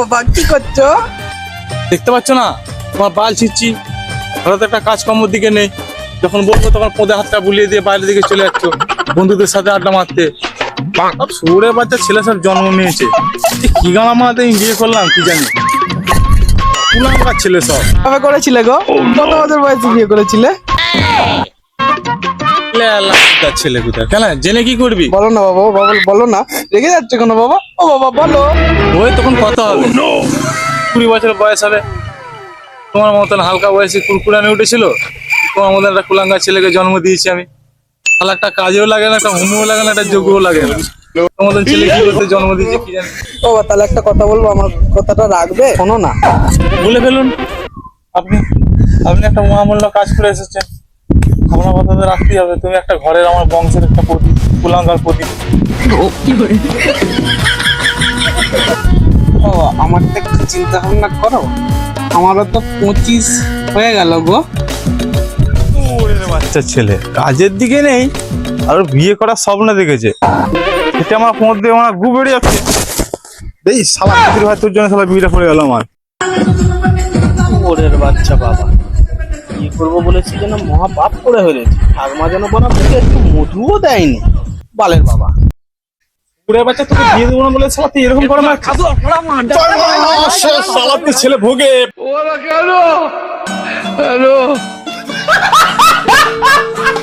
বাবা কি করছো? দেখতে পাচ্ছ না তোমার বাল ছিচ্ছি, হঠাৎ একটা কাজকর্মের দিকে নেই, যখন বলবো তখন পদে হাতটা বুলিয়ে দিয়ে বাইরের দিকে চলে যাচ্ছ বন্ধুদের সাথে আড্ডা মারতে। সুরে বাচ্চা ছেলে সব জন্ম নিয়েছে, কি গানা মারাতে আমি বিয়ে করলাম কি জানি, কুলাঙ্গার ছেলে সব। কবে করেছিলে গো? কত বছর বয়সে বিয়ে করেছিলে? তার ছেলে কোথায়, কেন জেনে কি করবি? বলো না বাবা, বাবা বলো না, রেগে যাচ্ছে কেন বাবা? ও বাবা বলো। ওই তখন কথা হবে, 20 বছর বয়স হবে, তোমার মতন হালকা বয়সে কুরকুরানি উঠেছিল, তোমার মতন একটা কুলাঙ্গার ছেলেকে জন্ম দিয়েছি আমি। তাহলে একটা কাজেও লাগে না, একটা হোমও লাগে না, একটা যোগ্যও লাগে না, তোমার মতন ছেলে কি করতে জন্ম দিয়েছে কি জানি। বাবা তাহলে একটা কথা বলবো, আমার কথাটা রাখবে? শোনো না। বলে ফেলুন। আপনি আপনি একটা মহামূল্য কাজ করে এসেছেন, আপনার কথা তো রাখতেই হবে। তুমি একটা ঘরের, আমার বংশের একটা প্রতীক, কুলাঙ্গার প্রতীক। ও আমার তো একটু চিন্তা ভাবনা করো, আমারও তো 25 হয়ে গেল গো। ওরে বাচ্চা ছেলে, কাজের দিকে নেই আর ওর বিয়ে করার স্বপ্ন দেখেছে, এটা আমার মধ্যে আমার গু বেড়ে যাচ্ছে। এই শালা চাকরি ভাই, তোর জন্য শালা বিয়েটা পড়ে গেল আমার। ওরের বাচ্চা বাবা, কি করবো বলেছি যেন মহা পাপ করে ফেলেছি। ঠাকমা যেন বনা মুখে একটু মধুও দেয়নি, বালের বাবা। পুরে বাচ্চা, তোকে বিয়ে দেবো না বলে শালা তুই এরকম করে না, খাদু শালা তুই ছেলে ভোগে। ওরা কেন? হ্যালো